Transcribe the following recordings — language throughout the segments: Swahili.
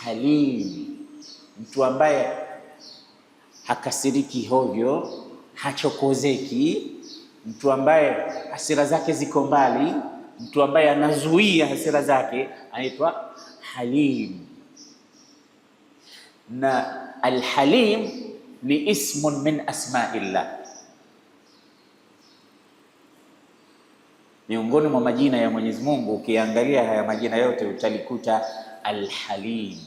Halim, mtu ambaye hakasiriki hovyo, hachokozeki, mtu ambaye hasira zake ziko mbali, mtu ambaye anazuia hasira zake, anaitwa Halim. Na Al-Halim ni ismun min asma'illah, miongoni mwa majina ya Mwenyezi Mungu. Ukiangalia haya majina yote utalikuta Al-Halim.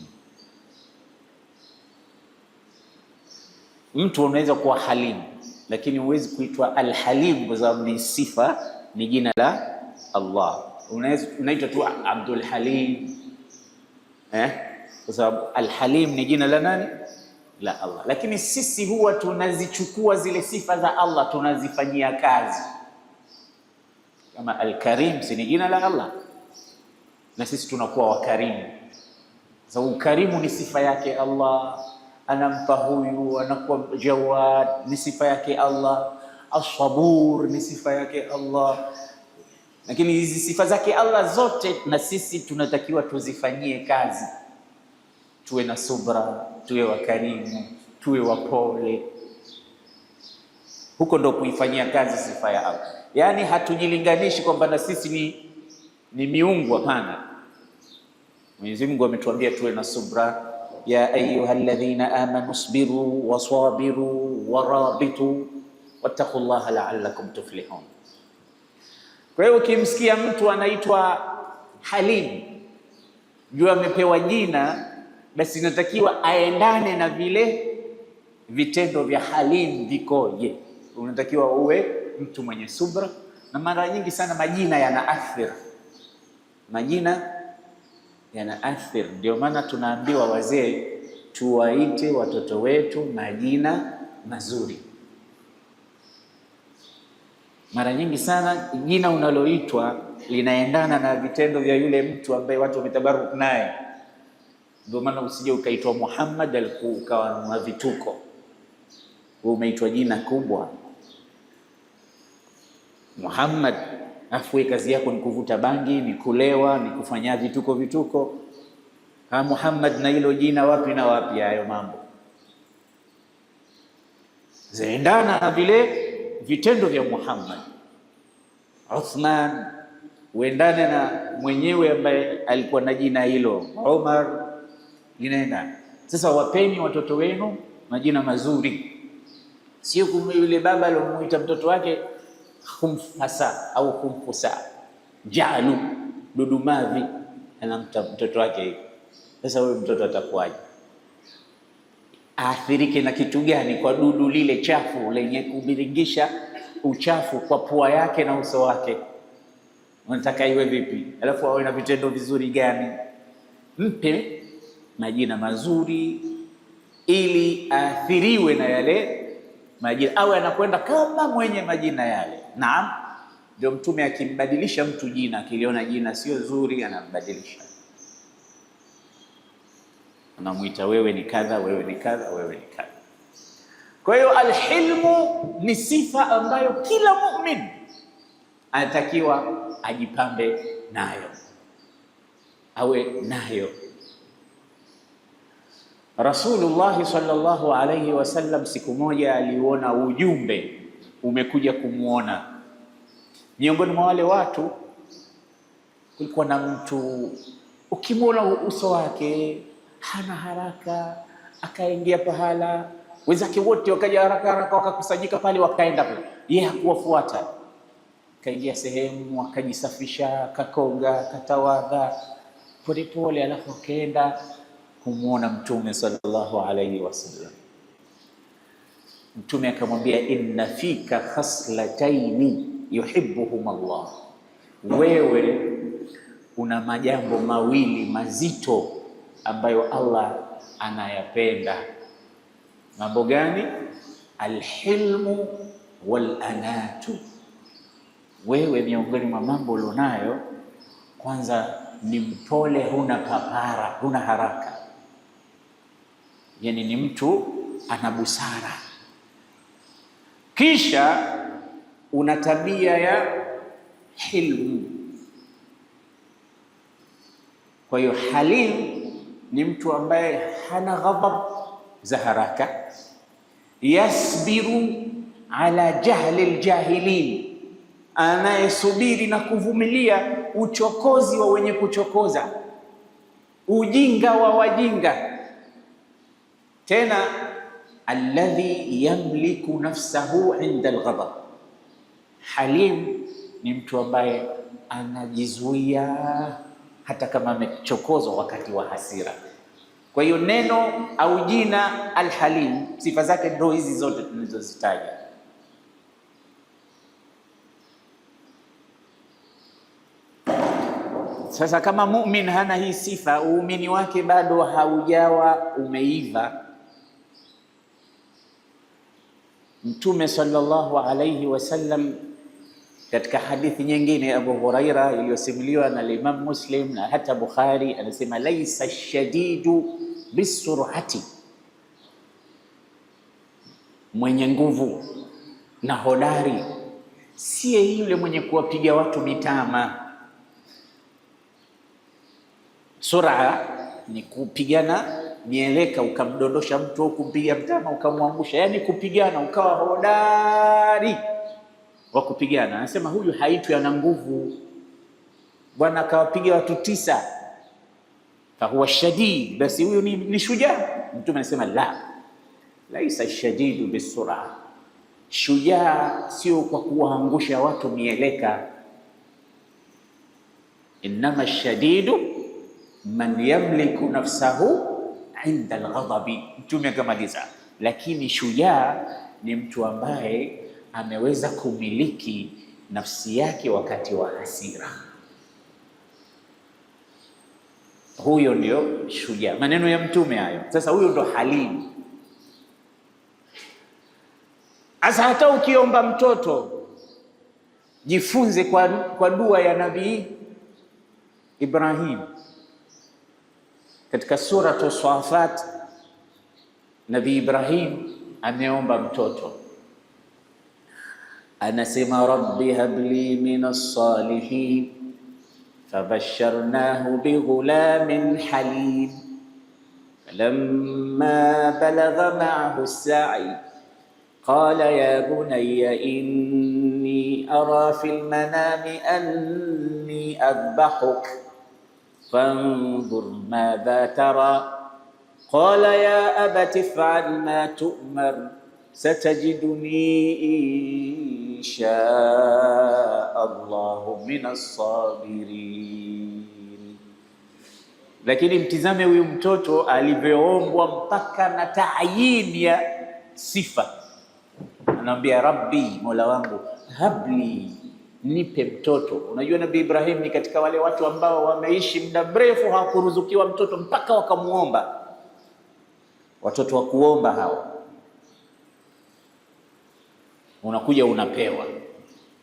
Mtu unaweza kuwa halim lakini huwezi kuitwa Al-Halim kwa sababu ni sifa, ni jina la Allah. Unaitwa tu Abdul Halim kwa sababu Al-Halim ni jina la nani? La Allah. Lakini sisi huwa tunazichukua zile sifa za Allah tunazifanyia kazi. Kama Al-Karim si ni jina la Allah, na sisi tunakuwa wakarimu. Sababu ukarimu ni sifa yake Allah, anampa huyu, anakuwa Jawad ni sifa yake Allah, As-Sabur ni sifa yake Allah. Lakini hizi sifa zake Allah zote na sisi tunatakiwa tuzifanyie kazi, tuwe na subra, tuwe wakarimu, tuwe wapole. Huko ndo kuifanyia kazi sifa ya Allah. Yaani hatujilinganishi kwamba na sisi ni miungu, hapana. Mwenyezi Mungu ametuambia tuwe na subra, ya ayyuhalladhina amanu isbiru wasabiru warabitu wattaqullaha la'allakum tuflihun. Kwa hiyo ukimsikia mtu anaitwa Halim, jua amepewa jina, basi inatakiwa aendane na vile vitendo vya Halim vikoje. Unatakiwa uwe mtu mwenye subra, na mara nyingi sana majina yanaathiri. Majina yanaathiri, ndio maana tunaambiwa wazee tuwaite watoto wetu majina mazuri. Mara nyingi sana jina unaloitwa linaendana na vitendo vya yule mtu ambaye watu wametabaruku naye. Ndio maana usije ukaitwa Muhammad ukawa na vituko, umeitwa jina kubwa Muhammad, afu kazi yako ni kuvuta bangi, ni kulewa, ni kufanya vituko. Muhammad na hilo jina wapi na wapi? Hayo mambo zaendana na vile vitendo vya Muhammad. Uthman uendane na mwenyewe ambaye alikuwa na jina hilo. Umar inaenda. Sasa wapeni watoto wenu majina mazuri, sio kama yule baba aliyomuita mtoto wake Khumfasa au Khumfusa, Jalu, Dudumavi, anamta mtoto wake hivi. Sasa huyo mtoto atakuwaje? Aathirike na kitu gani? Kwa dudu lile chafu lenye kubiringisha uchafu kwa pua yake na uso wake. Unataka iwe vipi? Alafu awe na vitendo vizuri gani? Mpe majina mazuri ili aathiriwe na yale majina, awe anakwenda kama mwenye majina yale. Naam, ndio Mtume akimbadilisha mtu jina, akiliona jina sio zuri anambadilisha, anamuita wewe ni kadha, wewe ni kadha, wewe ni kadha. Kwa hiyo alhilmu ni sifa ambayo kila mu'min anatakiwa ajipambe nayo, awe nayo. Rasulullah sallallahu alayhi wasallam siku moja aliona ujumbe umekuja kumuona. Miongoni mwa wale watu kulikuwa na mtu, ukimwona uso wake hana haraka, akaingia pahala, wenzake wote wakaja haraka wakakusanyika pale, wakaenda pale, yeye hakuwafuata. Kaingia sehemu, akajisafisha, akakoga, akatawadha polepole, alafu akaenda kumuona Mtume sallallahu alayhi wasallam. Mtume akamwambia, inna fika khaslataini yuhibbuhum Allah, wewe una majambo mawili mazito ambayo Allah anayapenda. Mambo gani? Alhilmu wal anatu. Wewe miongoni mwa mambo ulionayo, kwanza ni mpole, huna papara, huna haraka. Yani ni mtu ana busara. Kisha una tabia ya hilmu. Kwa hiyo halim ni mtu ambaye hana ghadhab za haraka, yasbiru ala jahli aljahilin, anayesubiri na kuvumilia uchokozi wa wenye kuchokoza, ujinga wa wajinga. Tena alladhi yamliku nafsahu inda alghadab, halim ni mtu ambaye anajizuia hata kama amechokozwa wakati wa hasira. Kwa hiyo neno au jina Alhalim, sifa zake ndio hizi zote tulizozitaja. Sasa kama mumin hana hii sifa, uumini wake bado haujawa umeiva. Mtume sallallahu alayhi wasallam katika hadithi nyingine ya Abu Huraira iliyosimuliwa na Imam Muslim na hata Bukhari, anasema laisa shadidu bisur'ati, mwenye nguvu na hodari siye yule mwenye kuwapiga watu mitama. Sur'a ni kupigana mieleka, ukamdondosha mtu au kumpiga mtama ukamwangusha, yani kupigana ukawa hodari wa kupigana. Anasema huyu haitwi ana nguvu. Bwana akawapiga watu 9, fahuwa shadid, basi huyu ni shujaa. Mtume anasema la, laisa shadidu bisur'a, shujaa sio kwa kuwaangusha watu mieleka. Innama shadidu man yamliku nafsahu inda alghadabi. Mtume akamaliza, lakini shujaa ni mtu ambaye ameweza kumiliki nafsi yake wakati wa hasira. Huyo ndio shujaa, maneno ya mtume hayo. Sasa huyo ndo halim. Asa hata ukiomba mtoto, jifunze kwa dua ya Nabii Ibrahim katika suratu Safat. Nabii Ibrahim ameomba mtoto, anasema rabbi habli minas salihin fabasharnahu bighulamin halim falamma balagha ma'ahu as-sa'i qala ya bunayya inni ara fil manami anni adbahuk fanzur madha tara qala ya abati if'al ma tu'mar satajiduni insha Allahu minas sabirin. Lakini mtizame huyu mtoto alivyoombwa mpaka na taayini ya sifa. Anamwambia rabbi, mola wangu, habli, nipe mtoto. Unajua Nabii Ibrahim ni katika wale watu ambao wameishi muda mrefu hawakuruzukiwa mtoto mpaka wakamuomba. Watoto wa kuomba hawa, unakuja unapewa,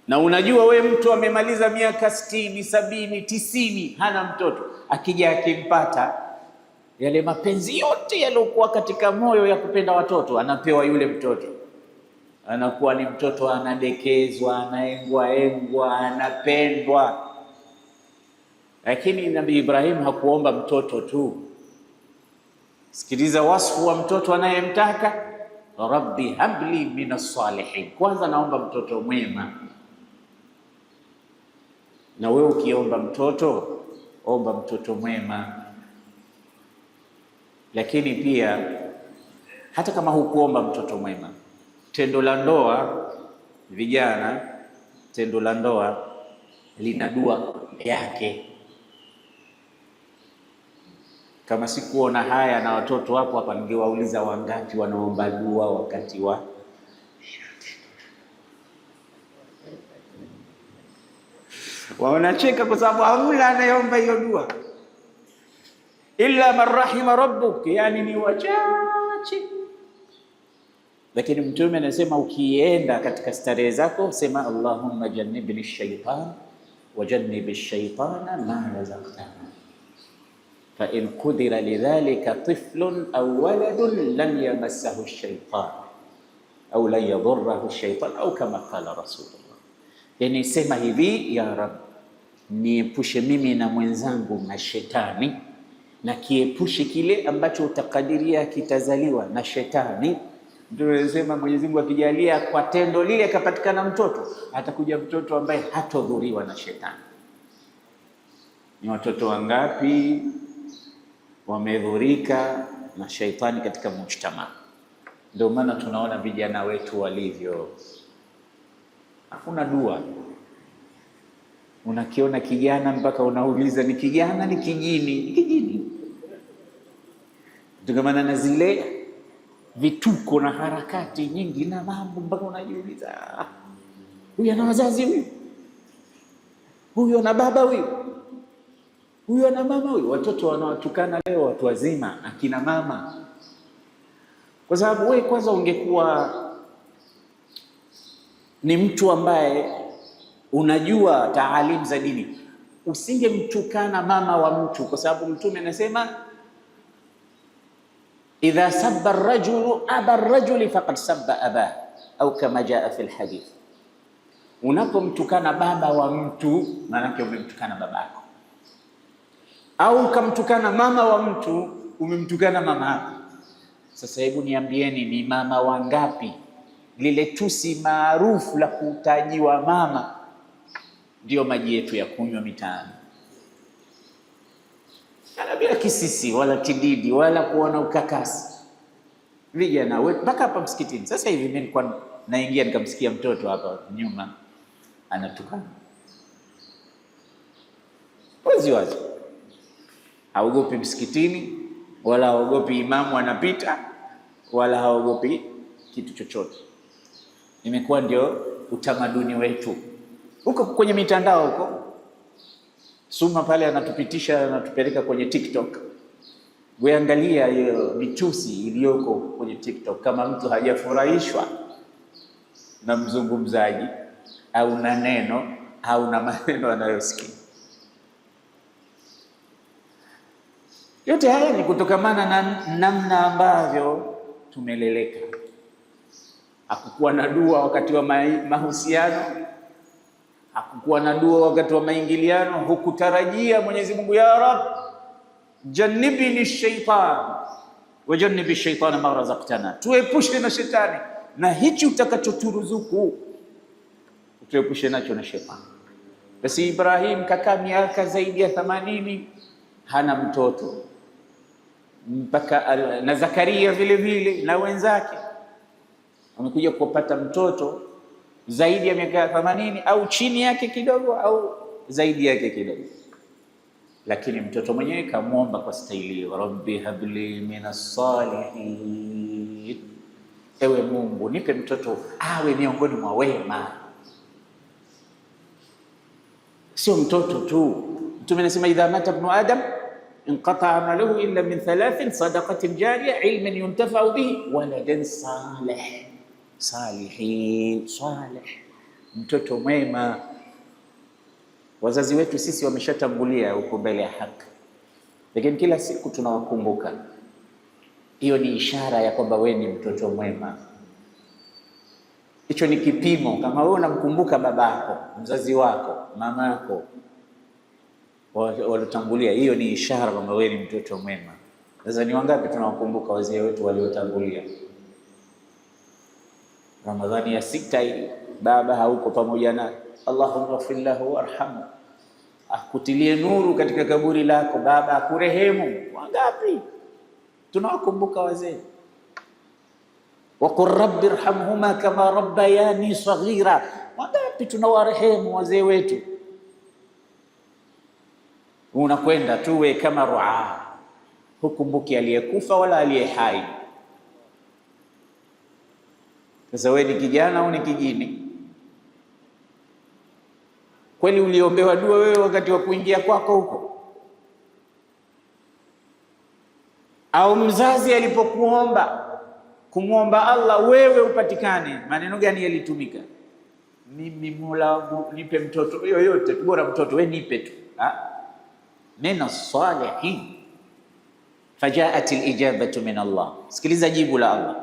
na unajua we mtu amemaliza miaka 60, 70, 90 hana mtoto, akija akimpata yale mapenzi yote yaliokuwa katika moyo ya kupenda watoto, anapewa yule mtoto, anakuwa ni mtoto anadekezwa, anaengwa, anapendwa. Lakini Nabii Ibrahim hakuomba mtoto tu. Sikiliza wasfu wa mtoto anayemtaka, rabbi habli minas salihin. Kwanza naomba mtoto mwema. Na wewe ukiomba mtoto, omba mtoto mwema. Lakini pia hata kama hukuomba mtoto mwema, tendo la ndoa, vijana, tendo la ndoa lina dua yake. Kama sikuona haya na watoto wapo hapa, ningewauliza wangapi wanaomba dua wakati wa wanacheka, kwa sababu hamna anayeomba hiyo dua illa man rahima rabbuk, yani ni wachache. Lakini Mtume anasema ukienda katika starehe zako, sema Allahumma jannibni shaytan wa jannibi shaytana ma razaqtana fa in qudira lidhalika tiflun aw waladun lan yamassahu shaytan au lan yadurruhu shaytan au kama qala Rasulullah. Yani sema hivi, ya Rabb, niepushe mimi na mwenzangu na shetani, na kiepushe kile ambacho utakadiria kitazaliwa na shetani. Ndio anasema Mwenyezi Mungu akijalia kwa tendo lile akapatikana mtoto, atakuja mtoto ambaye hatodhuriwa na shetani. Ni watoto wangapi wamedhurika na shaitani katika mujtama? Ndio maana tunaona vijana wetu walivyo, hakuna dua. Unakiona kijana mpaka unauliza ni kijana ni kijini? Ni kijini. Tukamana na zile vituko na harakati nyingi na mambo mpaka unajiuliza, huyu ana wazazi, huyu ana baba, huyu ana mama, huyu. Watoto wanawatukana leo watu wazima, akina mama. Kwa sababu wewe kwanza ungekuwa ni mtu ambaye unajua taalimu za dini, usingemtukana mama wa mtu, kwa sababu Mtume anasema idha sabba ar-rajulu aba ar-rajuli faqad sabba abah, au kama jaa fi al-hadith. Unapomtukana baba wa mtu, maana yake umemtukana babako, au ukamtukana mama wa mtu, umemtukana mama yako. Sasa hebu niambieni, ni mama wangapi lile tusi maarufu la kutajiwa mama ndio maji yetu ya kunywa mitaani, bila kisisi wala kididi wala kuona ukakasi. Vijana wetu mpaka hapa msikitini sasa hivi, mimi nilikuwa naingia nikamsikia mtoto hapa nyuma anatukana wazi, haogopi msikitini wala haogopi imamu anapita wala haogopi kitu chochote. Imekuwa ndio utamaduni wetu. Huko kwenye mitandao huko, Suma pale anatupitisha, anatupeleka kwenye TikTok. Weangalia hiyo mitusi iliyoko kwenye TikTok. Kama mtu hajafurahishwa na mzungumzaji au na neno au na maneno anayosikia, yote haya ni kutokamana na namna ambavyo tumeleleka. Hakukuwa na dua wakati wa mahusiano, hakukuwa na dua wakati wa maingiliano. Hukutarajia Mwenyezi Mungu, ya Rab jannibni shaitan wa jannibi shaitana ma razaqtana, tuepushe na shetani na hichi utakachoturuzuku, tuepushe nacho na shetani. Basi Ibrahim kakaa miaka zaidi ya 80 hana mtoto, mpaka na Zakaria vile vile na wenzake wamekuja kupata mtoto zaidi ya miaka 80 au chini yake kidogo au zaidi yake kidogo, lakini mtoto mwenyewe kamwomba kwa staili, rabbi habli minas salihin, ewe Mungu nipe mtoto awe miongoni mwa wema. Sio mtoto tu, Mtume anasema idha mata ibnu adam inqata amaluhu illa min 3: sadaqatin jariya, ilmin yuntafau bihi, waladan salih. Salih, mtoto mwema. Wazazi wetu sisi wameshatangulia huko mbele ya haki, lakini kila siku tunawakumbuka. Hiyo ni ishara ya kwamba wewe ni mtoto mwema. Hicho ni kipimo. Kama wewe unamkumbuka babako, mzazi wako, mamako waliotangulia, hiyo ni ishara kwamba wewe ni mtoto mwema. Sasa ni wangapi tunawakumbuka wazee wetu waliotangulia? Ramadhani ya 6 baba hauko pamoja naye, Allahumma ighfir lahu warhamhu, akutilie nuru katika kaburi lako, baba akurehemu. Wangapi tunawakumbuka wazee? Waqur rabbi irhamhuma kama rabbayani saghira. Wangapi tunawarehemu wazee wetu? Unakwenda tuwe kama ruaa, hukumbuki aliyekufa wala aliye hai. Sasa wewe ni kijana au ni kijini? Kweli uliombewa dua wewe wakati wa kuingia kwako huko? Au mzazi alipokuomba kumwomba Allah wewe upatikane, maneno gani yalitumika? Mimi Mola wangu nipe mtoto yoyote, bora mtoto wewe nipe tu. Neno salihin, fajaat alijabatu min Allah. Sikiliza jibu la Allah,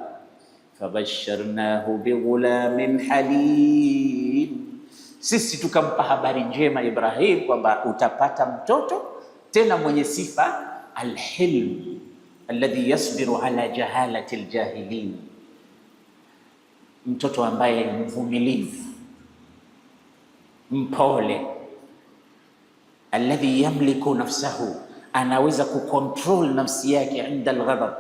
fabasharnahu bighulamin halim, sisi tukampa habari njema Ibrahim kwamba utapata mtoto tena mwenye sifa alhilm alladhi yasbiru ala jahalati aljahilin, mtoto ambaye ni mvumilivu, mpole. Alladhi yamliku nafsahu, anaweza kucontrol nafsi yake inda alghadab.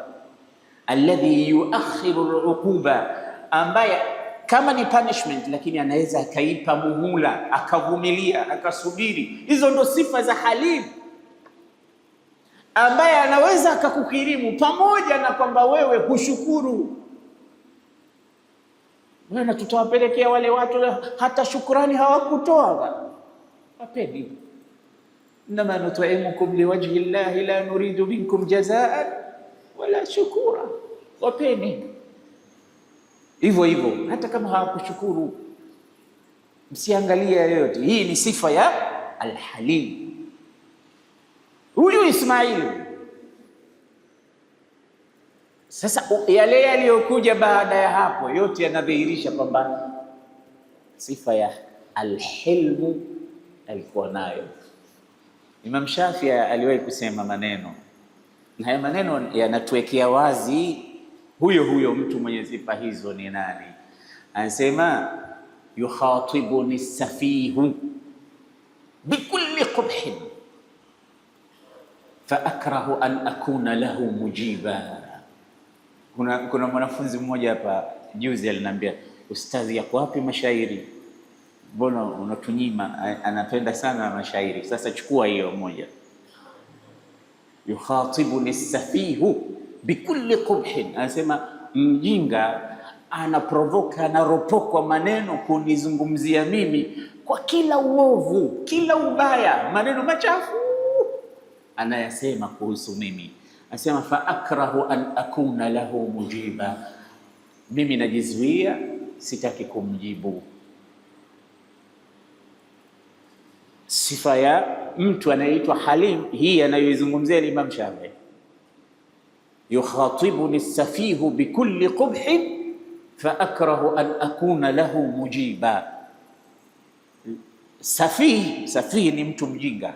Alladhi yuakhiru aluquba, ambaye kama ni punishment lakini anaweza akaipa muhula, akavumilia, akasubiri. Hizo ndo sifa za halim, ambaye anaweza akakukirimu pamoja na kwamba wewe hushukuru. Bwana, tutawapelekea wale watu hata shukrani hawakutoa. Wapeni, innama nut'imukum liwajhi llahi la nuridu minkum jazaan wala shukura. Wapeni hivyo hivyo, hata kama hawakushukuru, msiangalia yoyote. Hii ni sifa ya alhalim. Huyu Ismail. Sasa yale yaliyokuja baada ya hapo yote yanadhihirisha kwamba sifa ya alhilmu alikuwa nayo. Imam Shafi'i aliwahi kusema maneno, na haya maneno yanatuwekea wazi huyo mtu mwenye sifa hizo ni nani. Anasema yukhatibuni safihu bikulli qubhin fa akrahu an akuna lahu mujiba. Kuna mwanafunzi mmoja hapa juzi aliniambia, ustadhi, yako wapi mashairi? Mbona unatunyima? Anapenda sana mashairi. Sasa chukua hiyo moja, yukhatibuni safihu bikulli qubhin. Anasema mjinga anaprovoka, anaropokwa maneno kunizungumzia mimi kwa kila uovu, kila ubaya, maneno machafu anayasema kuhusu mimi. Anasema fa akrahu an akuna lahu mujiba, mimi najizuia, sitaki kumjibu. Sifa ya mtu anayeitwa halim hii anayoizungumzia Imam Shafi'i, yukhatibuni safihu bikulli qubhin fa akrahu an akuna lahu mujiba. Safihi ni mtu mjinga,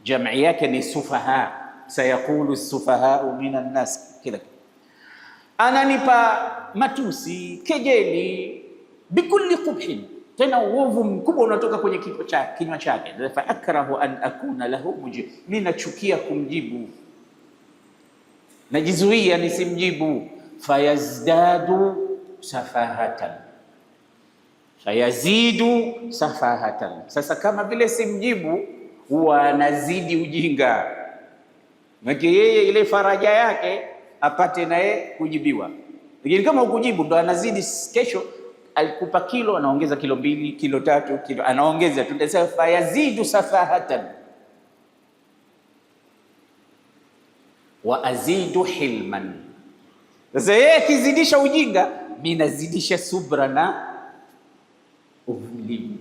jamii yake ni sufaha. Sayaqulu sufahau minan nas, kila ananipa matusi, kejeli, bikulli qubhin, tena uovu mkubwa unatoka kwenye kinywa chake. Fa akrahu an akuna lahu mujib, mimi nachukia kumjibu, najizuia nisimjibu. Fayazdadu safahatan, fayazidu safahatan. Sasa kama vile simjibu, huwa anazidi ujinga. Maki yeye ile faraja yake apate naye kujibiwa, lakini kama ukujibu ndo anazidi. Kesho alikupa kilo, anaongeza kilo 2, kilo 3, kilo anaongeza. Tunasema fayazidu safahatan wa azidu hilman. Sasa yeye akizidisha ujinga, mimi nazidisha subra na uvumilivu.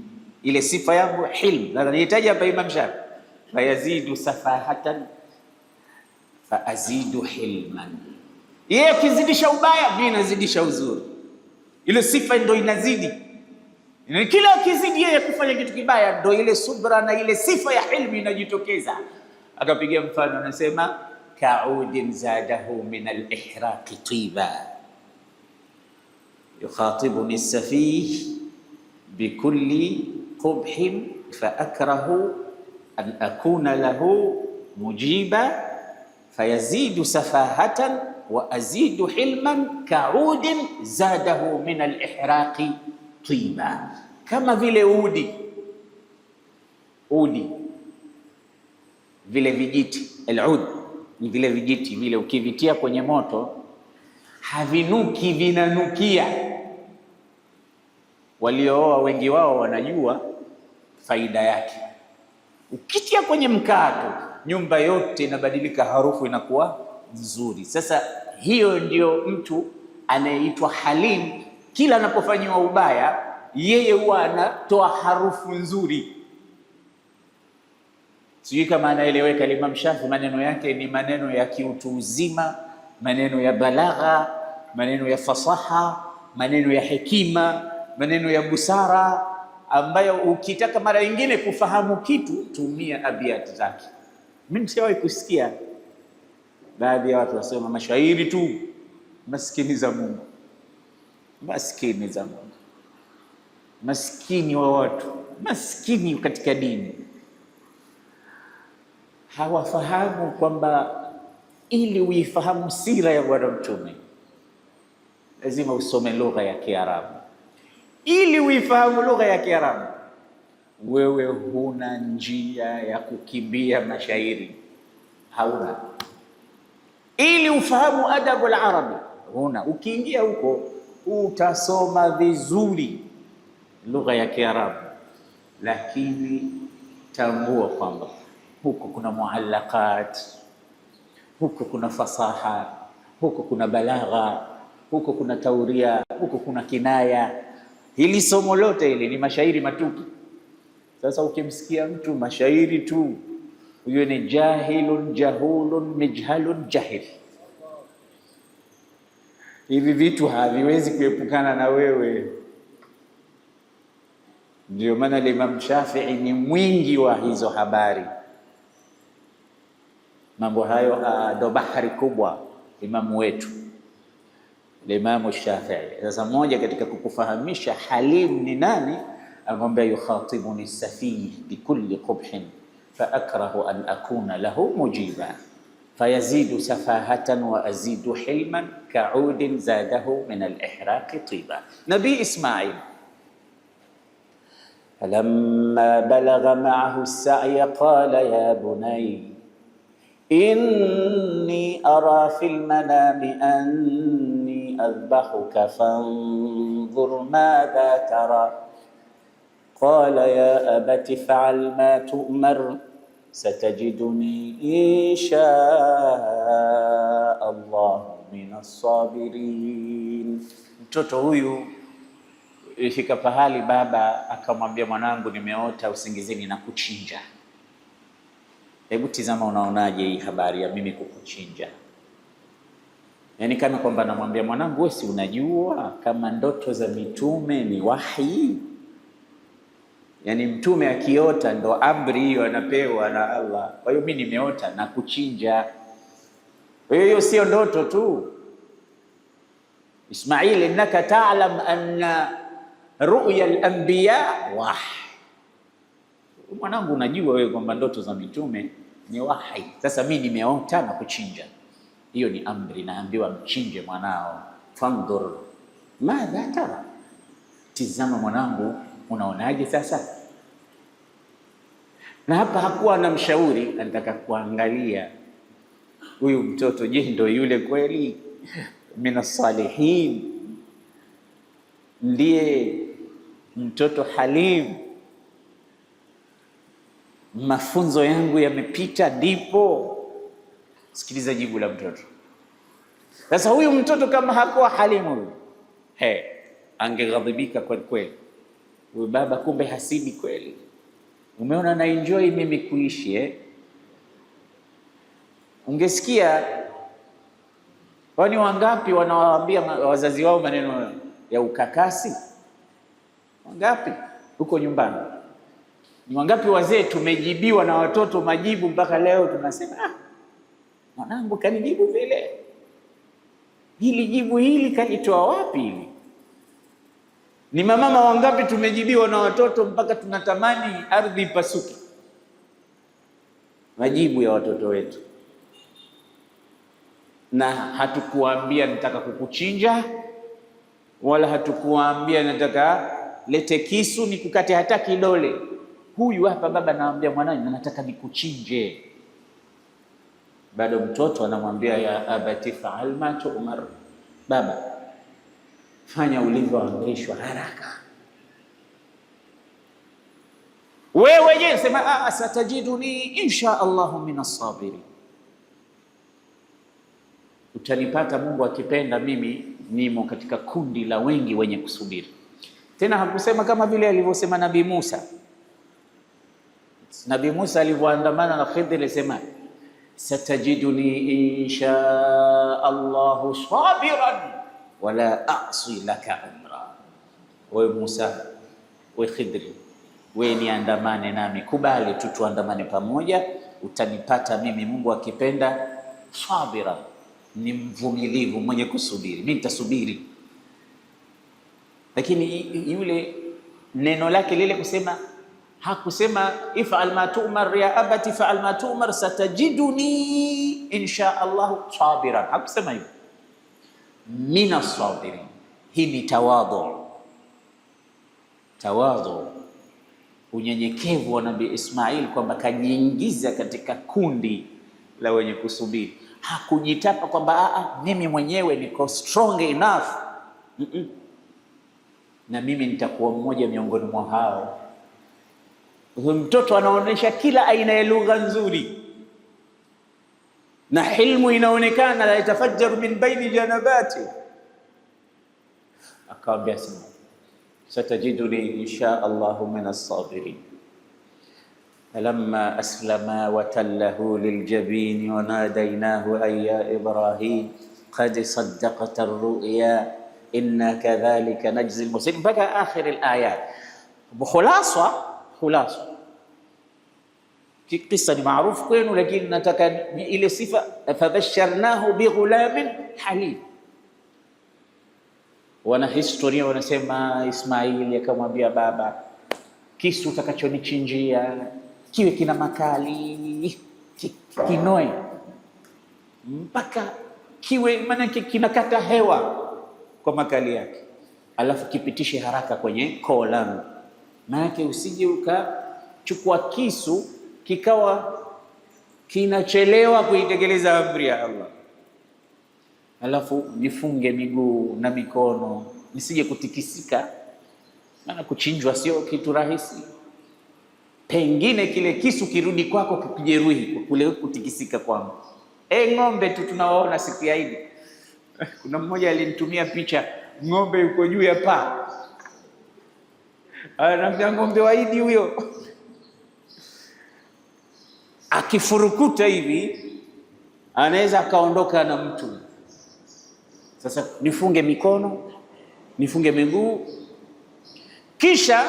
Ile sifa yangu hilm, na nihitaji hapa Imam Shafi, fayazidu safahatan fa azidu hilman. Yeye akizidisha ubaya, mimi nazidisha uzuri. Ile sifa ndio inazidi. Kila akizidi yeye kufanya kitu kibaya, ndio ile subra na ile sifa ya hilmi inajitokeza. Akapigia mfano, anasema ka'udin zadahu min al-ihraqi tiba, yukhatibuni as-safih bikulli qubhin fa akrahu an akuna lahu mujiba fayazidu safahatan wa azidu hilman ka'udin zadahu min al-ihraqi tiba. Kama vile udi vile vijiti, al-ud ni vile vijiti vile, ukivitia kwenye moto havinuki, vinanukia. Waliooa wengi wao wanajua faida yake. Ukitia kwenye mkato, nyumba yote inabadilika, harufu inakuwa nzuri. Sasa hiyo ndio mtu anayeitwa halim. Kila anapofanyiwa ubaya, yeye huwa anatoa harufu nzuri. Sijui kama anaeleweka. Imam Shafi maneno yake ni maneno ya kiutu uzima, maneno ya balagha, maneno ya fasaha, maneno ya hekima, maneno ya busara, ambayo ukitaka mara nyingine kufahamu kitu, tumia abiyati zake. Mimi sijawahi kusikia baadhi ya watu wasema mashairi tu. Maskini za Mungu, maskini za Mungu, maskini wa watu, maskini katika dini. Hawafahamu kwamba ili uifahamu sira ya Bwana Mtume lazima usome lugha ya Kiarabu. Ili uifahamu lugha ya Kiarabu, wewe huna njia ya kukimbia mashairi, hauna. Ili ufahamu adabu al-arabi, huna. Ukiingia huko utasoma vizuri lugha ya Kiarabu, lakini tambua kwamba huko kuna muallaqat, huko kuna fasaha, huko kuna balagha, huko kuna tauria, huko kuna kinaya. Hili somo lote hili ni mashairi matupu. Sasa ukimsikia mtu mashairi tu, huyo ni jahilun jahulun mijhalun jahil. Hivi vitu haviwezi kuepukana na wewe. Ndio maana Imam Shafi'i ni mwingi wa hizo habari. Mambo hayo ndo bahari kubwa imamu wetu Imam Shafi'i. Sasa moja katika kukufahamisha halim ni nani, akwambia yukhatibuni safih bikulli qubhin fa akrahu an akuna lahu mujiba fayazidu safahatan wa azidu hilman ka'udin zadahu min al-ihraqi tiba. Nabii Ismail falamma balagha ma'ahu as-sa'ya qala ya bunay inni ara fil manami anni adbahuka fanzur madha tara qala ya abati fa'al ma tu'mar satajiduni insha Allah minas sabirin. Mtoto huyu ilifika pahali baba akamwambia, mwanangu, nimeota usingizini na kuchinja. Hebu tizama, unaonaje hii habari ya mimi kukuchinja? Yaani kana kwamba namwambia mwanangu, wewe si unajua kama ndoto za mitume ni wahi? Yaani mtume akiota ndo amri hiyo anapewa na Allah. Kwa hiyo mimi nimeota na kuchinja. Kwa hiyo sio ndoto tu. Ismail, innaka ta'lam anna ru'ya al-anbiya wahi. Mwanangu, unajua wewe kwamba ndoto za mitume ni wahi. Sasa mimi nimeota na kuchinja, hiyo ni amri, naambiwa mchinje mwanao. Fandhur madha tara, tizama mwanangu, unaonaje sasa? Na hapa hakuwa anamshauri, anataka kuangalia huyu mtoto, je, ndio yule kweli minas salihin, ndiye mtoto halim, mafunzo yangu yamepita, ndipo. Sikiliza jibu la mtoto. Sasa huyu mtoto kama hakuwa halimu, angeghadhibika kweli kweli. Huyu baba kumbe hasidi kweli. Umeona na enjoy mimi kuishi Ungesikia kwani wangapi wanawaambia wazazi wao maneno ya ukakasi? Wangapi huko nyumbani? Ni wangapi wazee tumejibiwa na watoto majibu mpaka leo tunasema mwanangu kanijibu vile, hili jibu hili kalitoa wapi hili? Ni mamama wangapi tumejibiwa na watoto mpaka tunatamani ardhi ipasuke, majibu ya watoto wetu. Na hatukuambia nataka kukuchinja, wala hatukuambia nataka lete kisu nikukate hata kidole. Huyu hapa baba anamwambia mwanangu, nataka nikuchinje. Bado mtoto anamwambia ya abati fa'al ma tu'mar, baba fanya ulivyoamrishwa haraka. Wewe je, sema satajiduni insha Allahu minas sabirin, utanipata Mungu akipenda, mimi nimo katika kundi la wengi wenye kusubiri. Tena hakusema kama vile alivyosema Nabii Musa. Nabii Musa alivyoandamana na Khidr alisema satajiduni insha Allahu sabiran wala a'si laka amra. Wewe Musa, wewe Khidr, wewe niandamane nami, kubali tu tuandamane pamoja, utanipata mimi Mungu akipenda sabira, ni mvumilivu, mwenye kusubiri. Mimi nitasubiri. Lakini yule neno lake lile kusema, hakusema if'al ma tu'mar ya abati fa'al ma tu'mar satajiduni insha Allah sabiran. Hakusema hivyo, mina sabirin. Hii ni tawadhu, unyenyekevu wa Nabii Ismail, kwamba kajiingiza katika kundi la wenye kusubiri. Hakujitapa kwamba mimi mwenyewe niko strong enough, na mimi nitakuwa mmoja miongoni mwa hao. Mtoto anaonyesha kila aina ya lugha nzuri, na hilmu inaonekana, la yatafajjaru min baini janabati. Akamwambia satajiduni insha Allahu min as-sabirin. Falamma aslama wa tallahu liljabini wa nadaynahu ay ya Ibrahim qad saddaqta ar-ru'ya inna kadhalika najzi al-muhsinin, mpaka akhir al-ayat. Khulasa kisa ni maarufu kwenu, lakini nataka ile sifa, fabasharnahu bighulamin halim. Wana historia wanasema Ismaili akamwambia baba, kisu utakachonichinjia kiwe kina makali, kinoe mpaka kiwe, maana kinakata hewa kwa makali yake, alafu kipitishe haraka kwenye koo langu, maana usije ukachukua kisu kikawa kinachelewa kuitekeleza amri ya Allah, alafu nifunge miguu na mikono nisije kutikisika, maana kuchinjwa sio kitu rahisi. Pengine kile kisu kirudi kwako kukujeruhi kule kutikisika kwangu. Ng'ombe tu tunawaona siku ya Idi. Kuna mmoja alinitumia picha, ng'ombe yuko juu ya paa, anambia ng'ombe wa Idi huyo, akifurukuta hivi anaweza akaondoka na mtu. Sasa nifunge mikono, nifunge miguu, kisha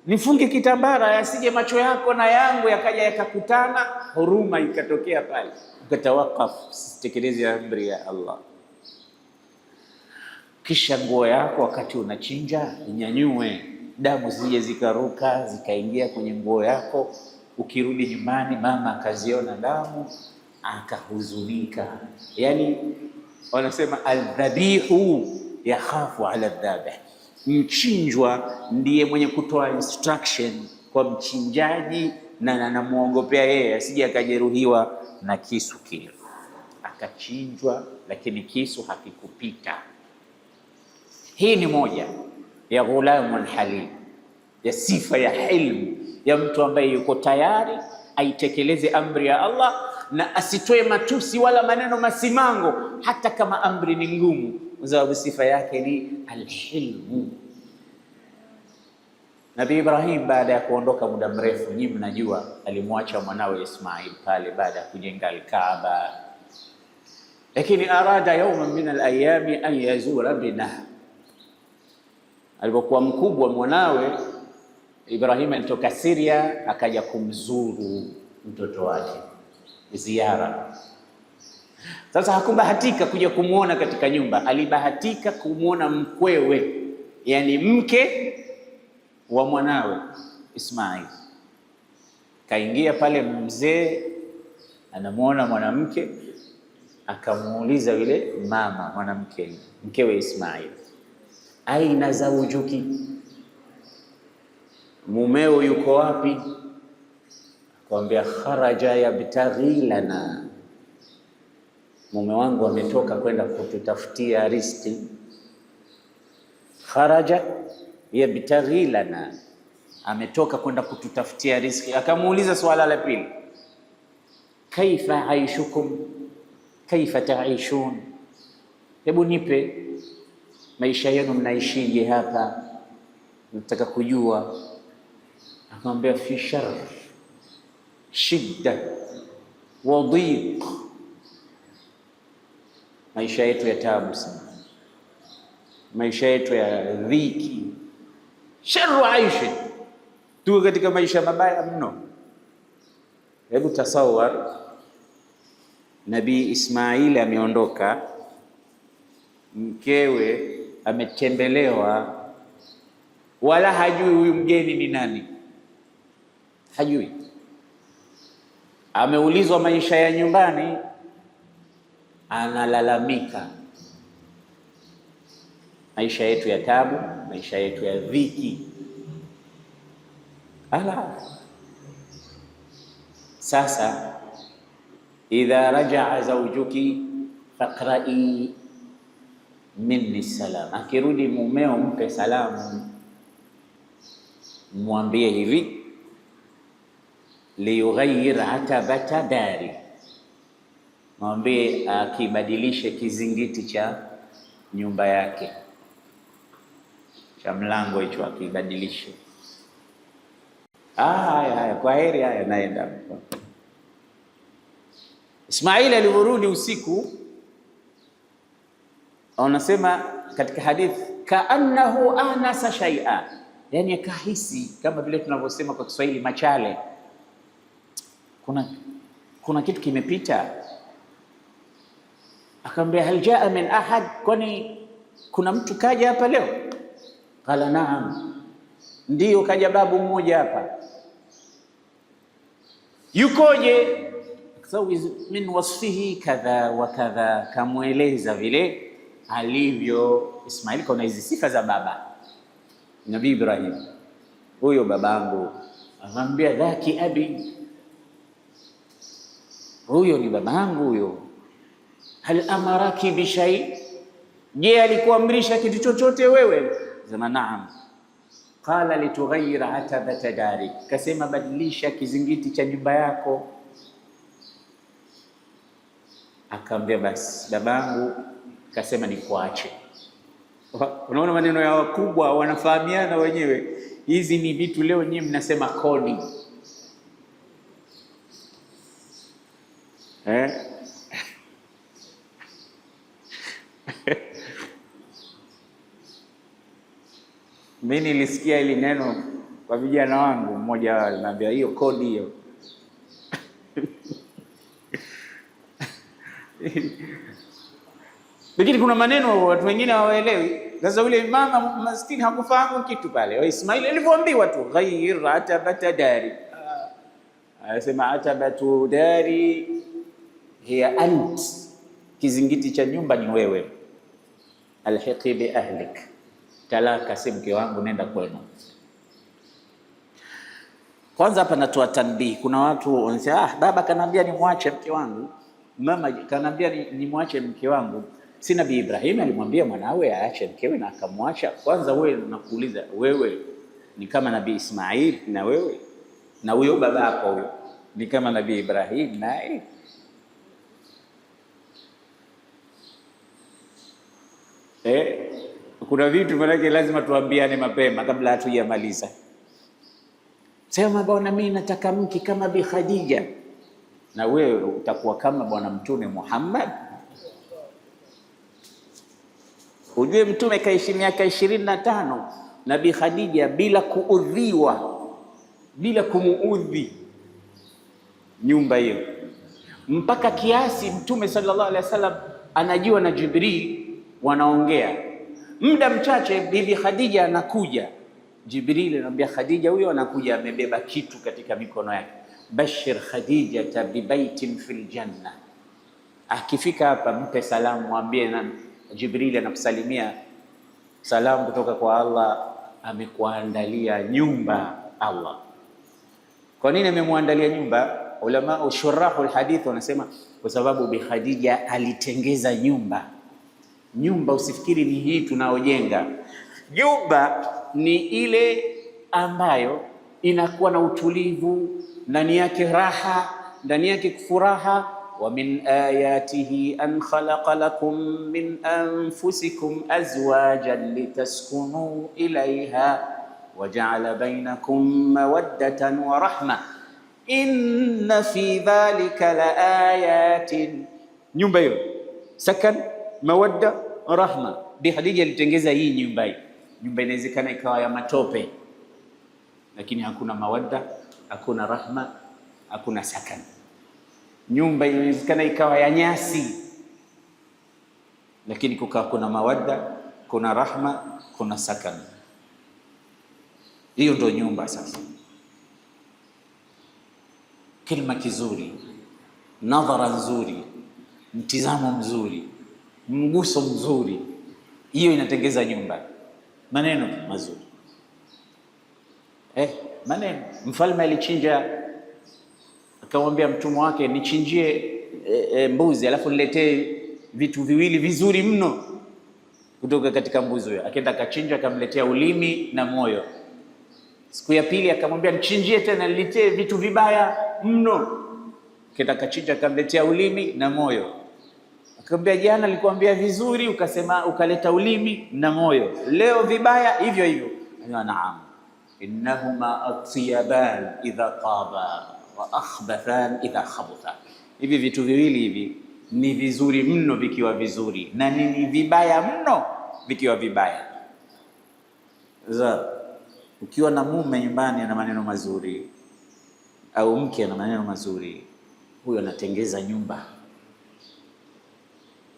nifunge kitambara, yasije macho yako na yangu yakaja yakakutana, huruma ikatokea pale, ukatawakafu, sitekeleze amri ya Allah. Kisha nguo yako wakati unachinja inyanyue, damu zije zikaruka zikaingia kwenye nguo yako. Ukirudi nyumbani, mama akaziona damu akahuzunika. Yani wanasema aldhabihu yakhafu ala dhabih, mchinjwa ndiye mwenye kutoa instruction kwa mchinjaji, na anamuogopea yeye asije akajeruhiwa na kisu kile. Akachinjwa, lakini kisu hakikupita. Hii ni moja ya ghulamul halim, ya sifa ya hilmu ya mtu ambaye yuko tayari aitekeleze amri ya Allah na asitoe matusi wala maneno masimango, hata kama amri ni ngumu, kwa sababu sifa yake ni alhilmu. Nabii Ibrahim baada ya kuondoka muda mrefu, nyinyi mnajua, alimwacha mwanawe Ismail pale baada ya kujenga al-Kaaba, lakini arada yawman min al-ayami an yazura bina. Alipokuwa mkubwa mwanawe Ibrahim alitoka Syria akaja kumzuru mtoto wake ziara. Sasa hakubahatika kuja kumuona katika nyumba, alibahatika kumuona mkwewe, yani mke wa mwanawe Ismail. Kaingia pale, mzee anamuona mwanamke, akamuuliza yule mama mwanamke, mkewe Ismail, aina zawjuki, mumeo yuko wapi? Akamwambia kharaja yabtaghi lana, mume wangu ametoka kwenda kututafutia riziki. Kharaja yabtaghi lana, ametoka kwenda kututafutia riziki. Akamuuliza swala la pili, kaifa aishukum, kaifa taishun, hebu nipe maisha yenu, mnaishije hapa, nataka kujua. Akamwambia fi shar shidda wa dhiq, maisha yetu ya taabu sana, maisha yetu ya dhiki. Sharru aishi, tuko katika maisha mabaya mno. Hebu tasawar, Nabii Ismail ameondoka, mkewe ametembelewa, wala hajui huyu mgeni ni nani, hajui. Ameulizwa maisha ya nyumbani, analalamika, maisha yetu ya tabu, maisha yetu ya dhiki. Sasa idha rajaa zawjuki faqra'i minni salam, akirudi mumeo mpe salamu, mwambie hivi, liyughayyir atabata dari, mwambie akibadilishe kizingiti cha nyumba yake, cha mlango hicho akibadilishe. Haya, kwa heri, haya naenda. Ismail alivorudi usiku, anasema katika hadithi, kaannahu anasa shay'a, yani akahisi kama vile tunavyosema kwa Kiswahili machale, kuna kitu kimepita. Akamwambia, hal jaa min ahad, kwani kuna mtu kaja hapa leo? Qala naam, ndio kaja babu mmoja hapa. Yukoje? So, min wasfihi kadha wa kadha, kamweleza vile alivyo. Ismail kuna hizi sifa za baba Nabii Ibrahim, huyo babangu. Akamwambia, dhaki abi, huyo ni babangu huyo. Hal amaraki bi shay, je, alikuamrisha kitu chochote wewe? Sema naam. Qala litughayyir atabata dari, kasema badilisha kizingiti cha nyumba yako. Akamwambia, basi babangu kasema nikuache. Unaona maneno ya wakubwa, wanafahamiana wenyewe. Hizi ni vitu leo nyinyi mnasema kodi. Mimi nilisikia hili neno kwa vijana wangu, mmoja wao ananiambia hiyo kodi hiyo. Lakini kuna maneno watu wengine hawaelewi. Sasa yule mama maskini hakufahamu kitu pale. Ismail alivyoambiwa tu, ghayyir atabata dari, anasema atabatu dari hiya ant, kizingiti cha nyumba ni wewe. Alhiqi bi ahlik, talaka si mke wangu, nenda kwenu. Kwanza hapa natoa tanbihi. Kuna watu wanasema, baba kanambia nimwache mke wangu, mama kanambia nimwache mke wangu. Si Nabii Ibrahim alimwambia mwanawe aache mkewe na akamwacha? Kwanza wewe nakuuliza, wewe ni kama Nabii Ismail? Na wewe na huyo baba yako huyo ni kama Nabii Ibrahim naye? Kuna vitu manake lazima tuambiane mapema kabla hatujamaliza. Sema, bwana mimi nataka mke kama Bi Khadija, na wewe utakuwa kama bwana Mtume Muhammad. Ujue Mtume kaishi miaka 25 na Bi Khadija bila kuudhiwa, bila kumuudhi nyumba hiyo, mpaka kiasi Mtume sallallahu alaihi wasallam anajua na Jibril wanaongea. Muda mchache Bibi Khadija anakuja, Jibril anamwambia Khadija, huyo anakuja amebeba kitu katika mikono yake, bashir Khadija bi baitin fil janna. Akifika hapa mpe salamu, mwambie na Jibril anakusalimia salamu kutoka kwa Allah, amekuandalia nyumba Allah. Kwa nini amemwandalia nyumba? Ulama ushurahu alhadith wanasema kwa sababu Bi Khadija alitengeza nyumba. Nyumba usifikiri ni hii tunaojenga. Nyumba ni ile ambayo inakuwa na utulivu, ndani yake raha, ndani yake furaha. Wa min ayatihi an khalaqa lakum min anfusikum azwajan litaskunu ilayha wa ja'ala bainakum mawaddatan wa rahma inna fi dhalika la ayatin. Nyumba hiyo sakan, mawadda, rahma. Bi Khadija alitengeza hii nyumba hii. Nyumba inawezekana ikawa ya matope, lakini hakuna mawadda, hakuna rahma, hakuna sakan. Nyumba inawezekana ikawa ya nyasi, lakini kukawa kuna mawadda, kuna rahma, kuna sakana. Hiyo ndio nyumba sasa. Kilima kizuri, nadhara nzuri, mtizamo mzuri, mguso mzuri, hiyo inatengeza nyumba. Maneno mazuri, maneno. Mfalme alichinja, akamwambia mtumwa wake, nichinjie mbuzi alafu niletee vitu viwili vizuri mno kutoka katika mbuzi huyo. Akaenda akachinja, akamletea ulimi na moyo. Siku ya pili akamwambia, nichinjie tena, niletee vitu vibaya mno. Akaenda akachinja, akamletea ulimi na moyo. Akamwambia, jana nilikwambia vizuri, ukasema ukaleta ulimi na moyo, leo vibaya hivyo hivyo. Naam, innahuma atyaban idha taba wa akhbathan idha khabutha. Hivi vitu viwili hivi ni vizuri mno vikiwa vizuri, na ni vibaya mno vikiwa vibaya. Sasa ukiwa na mume nyumbani ana maneno mazuri, au mke ana maneno mazuri, huyo anatengeza nyumba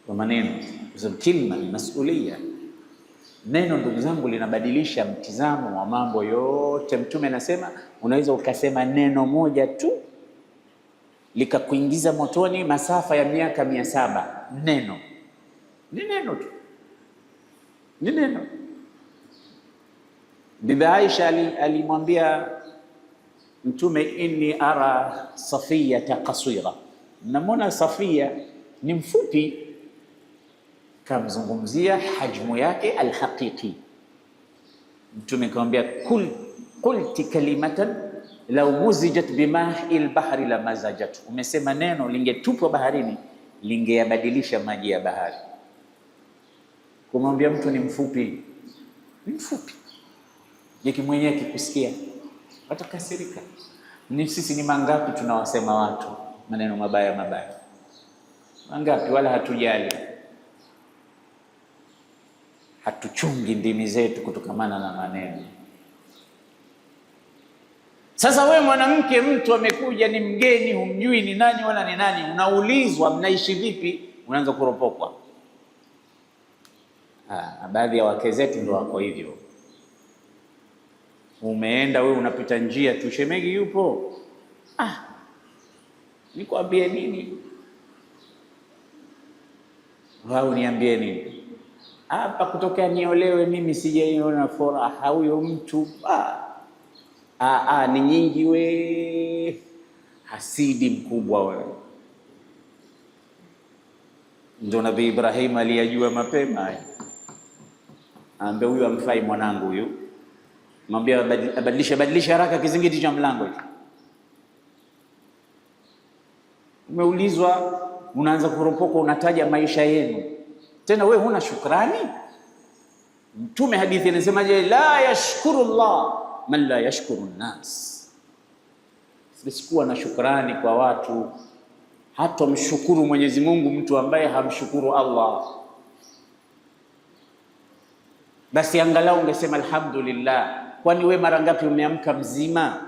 kwa maneno. Kilima ni masulia. Neno, ndugu zangu, linabadilisha mtizamo wa mambo yote. Mtume anasema unaweza ukasema neno moja tu likakuingiza motoni masafa ya miaka 700. Neno ni neno tu, ni neno. Bibi Aisha alimwambia Mtume, inni ara Safiyata qasira, namwona Safia ni mfupi. Kamzungumzia hajmu yake alhaqiqi. Mtume akamwambia, qulti kalimatan law muzijat bima'i albahri la mazajat, umesema neno lingetupwa baharini lingeyabadilisha maji ya bahari. Kumwambia mtu ni mfupi, ni mfupi, yeki mwenyewe akikusikia watakasirika. Ni sisi ni mangapi tunawasema watu maneno mabaya mabaya, mangapi, wala hatujali, hatuchungi ndimi zetu kutokamana na maneno. Sasa wewe mwanamke, mtu amekuja ni mgeni, humjui ni nani wala ni nani, unaulizwa mnaishi vipi, unaanza kuropokwa. Baadhi ya wake zetu ndio wako hivyo. Umeenda wewe unapita njia tu, shemegi yupo, nikwambie nini? Wao niambie nini? Hapa kutokea niolewe mimi sijaiona furaha huyo mtu. Ni nyingi we, hasidi mkubwa wewe. Ndio Nabii Ibrahim aliyajua mapema. Ambe huyu amfai mwanangu huyu, mwambie badilisha haraka kizingiti cha mlango hicho. Umeulizwa unaanza kuropoka, unataja maisha yenu, tena wewe huna shukrani. Mtume hadithi inasemaje? La yashkuru Allah man la yashkuru nas. Sikuwa na shukrani kwa watu, hata mshukuru Mwenyezi Mungu mtu ambaye hamshukuru Allah. Basi angalau ungesema alhamdulillah. Kwani we mara ngapi umeamka mzima,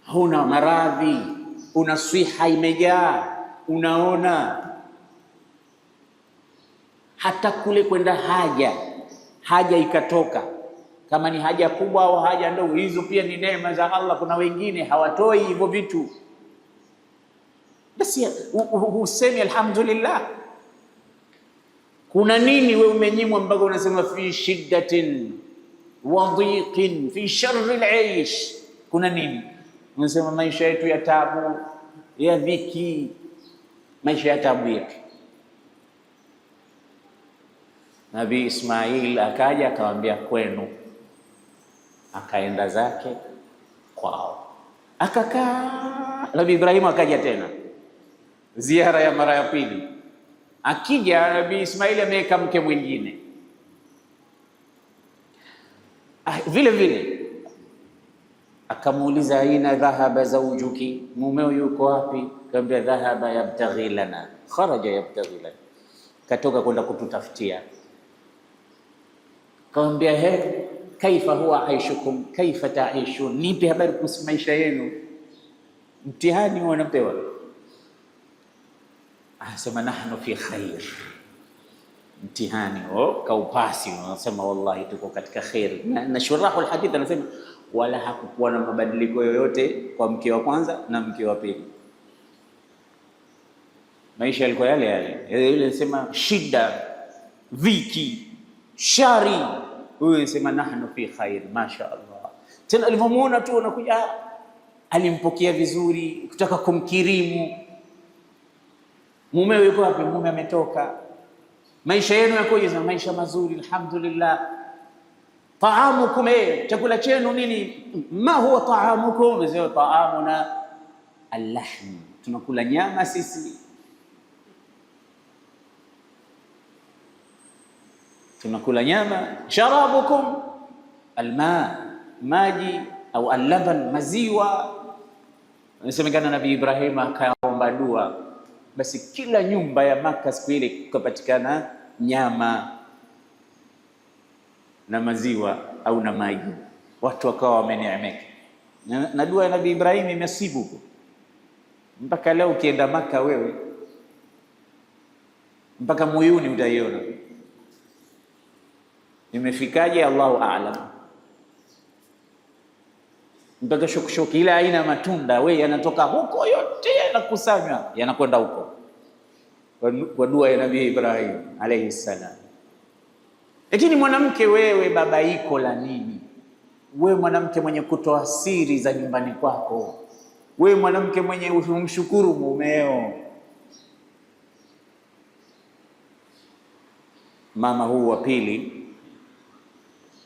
huna maradhi, una swiha imejaa, unaona hata kule kwenda haja ikatoka, kama ni haja kubwa au haja ndogo, hizo pia ni neema za Allah. Kuna wengine hawatoi hivyo vitu, basi useme alhamdulillah. Kuna nini wewe umenyimwa mpaka unasema fi shiddatin wa dhiqin fi sharri al-aish? Kuna nini? Unasema maisha yetu ya tabu, ya dhiki, maisha ya tabu yetu. Nabii Ismail akaja akamwambia kwenu, akaenda zake kwao, akakaa. Nabii Ibrahim akaja tena, ziara ya mara ya pili. Akija Nabii Ismail ameweka mke mwingine vile vile. Akamuuliza, aina dhahaba zawjuki, mumeo yuko wapi? Akamwambia, dhahaba yabtaghi lana, kharaja yabtaghi lana, katoka kwenda kututafutia. Akamwambia, kaifa huwa aishukum kaifa taishun, nipe habari kuhusu maisha yenu. mtihani wanapewa, asema nahnu fi khair, mtihani kaupasi, unasema wallahi tuko katika khair. Na shurahu alhadith anasema wala hakukuwa na mabadiliko yoyote kwa mke wa kwanza na mke wa pili, maisha yalikuwa yale yale. Yule anasema shida, viki, shari, huyu anasema nahnu fi khair, masha Allah. Tena alivyomuona tu anakuja, alimpokea vizuri, kutaka kumkirimu. Mume yuko wapi? Mume ametoka. Maisha yenu yakoje? Maisha mazuri alhamdulillah. Taamukum, chakula chenu nini? Ma huwa taamukum? Zio taamuna al-lahm, tunakula nyama sisi, tunakula nyama. Sharabukum alma, maji au al-laban, maziwa. Inasemekana Nabii Ibrahim akaomba dua, basi kila nyumba ya Maka siku ile kukapatikana nyama na maziwa au na maji, watu wakawa wameneemeka. Na dua ya Nabii Ibrahim imesibu mpaka leo. Ukienda Maka wewe, mpaka moyoni utaiona imefikaje, Allahu a'lam. Mpaka shokshoki ile aina matunda wewe yanatoka huko, yote yanakusanywa yanakwenda huko kwa dua ya Nabii Ibrahim alayhi salam. Lakini mwanamke wewe, babaiko la nini? Wewe mwanamke mwenye kutoa siri za nyumbani kwako, wewe mwanamke mwenye umshukuru mumeo. Mama huu wa pili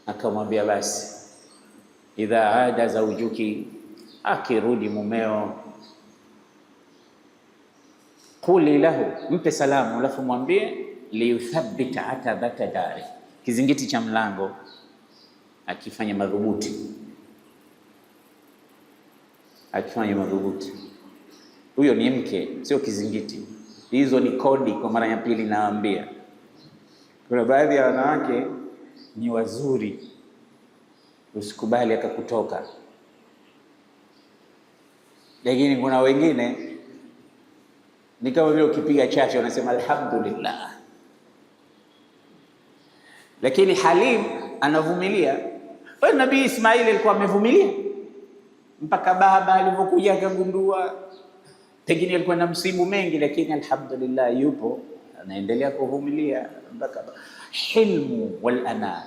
akamwambia, basi idha ada zawjuki, akirudi mumeo, quli lahu, mpe salamu, alafu mwambie liyuthabbita atabata dari, kizingiti cha mlango akifanya madhubuti, akifanya madhubuti. Huyo ni mke, sio kizingiti. Hizo ni kodi. Kwa mara ya pili naambia, kuna baadhi ya wanawake ni wazuri, usikubali akakutoka. Lakini kuna wengine ni kama vile ukipiga chache unasema alhamdulillah. Lakini Halim anavumilia. Kwa Nabii Ismail alikuwa amevumilia mpaka baba alipokuja akagundua, pengine alikuwa na msimu mengi, lakini alhamdulillah yupo anaendelea kuvumilia mpaka. Hilmu wal ana,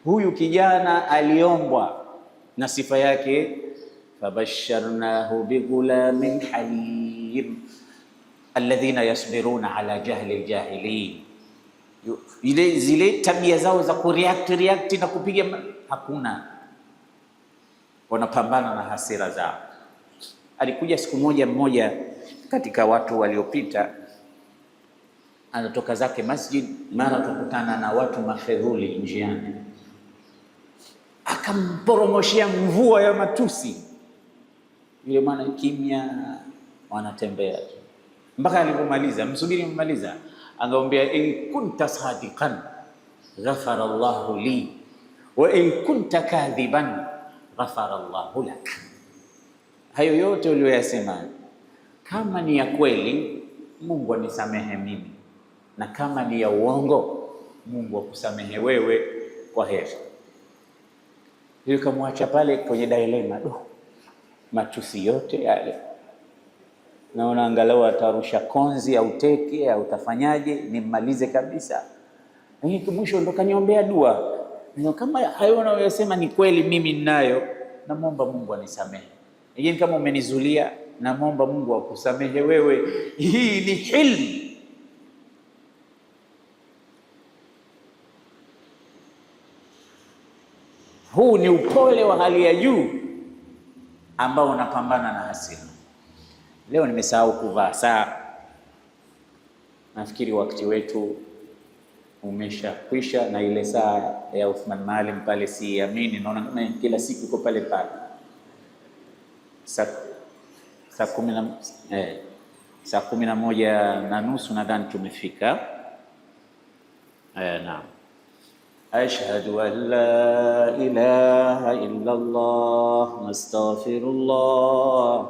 huyu kijana aliombwa na sifa yake, fabasharnahu bighulamin halim alladhina yasbiruna ala jahli aljahilin. Zile tabia zao za kureact na kupiga hakuna, wanapambana na hasira zao. Alikuja siku moja mmoja katika watu waliopita, anatoka zake masjid, mara tukutana na watu mafedhuli njiani, akamporomoshia mvua ya matusi. Yule mwana kimya, wanatembea tu mpaka alipomaliza. Msubiri mmaliza, angamwambia in kunta sadiqan ghafara Allahu li wa in kunta kadhiban ghafara Allahu lak. Hayo yote uliyoyasema, kama ni ya kweli Mungu anisamehe mimi, na kama ni ya uongo Mungu akusamehe wewe, kwa heri. Hiyo kamwacha pale kwenye dilema, matusi yote yale, naona angalau atarusha konzi au teke au utafanyaje nimmalize kabisa. Lakini mwisho ndo kaniombea dua, kama hayo unayosema ni kweli mimi ninayo, namwomba Mungu anisamehe. Lakini kama umenizulia, namwomba Mungu akusamehe wewe. Hii ni hilmu. Huu ni upole wa hali ya juu ambao unapambana na hasira. Leo nimesahau kuvaa saa. Nafikiri wakati wetu umeshakwisha, na ile saa ya Uthman Maalim pale siamini, naona kama kila siku iko pale pale. Saa 11:30 nadhani tumefika. Naam. Ashhadu an la ilaha illa Allah, astaghfirullah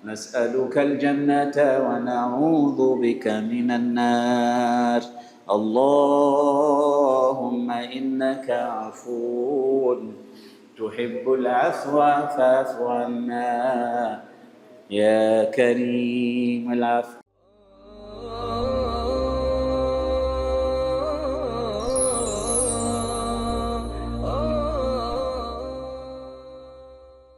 نسألك الجنة ونعوذ بك من النار. اللهم إنك عفو تحب العفو فاعف عنا يا كريم العفو.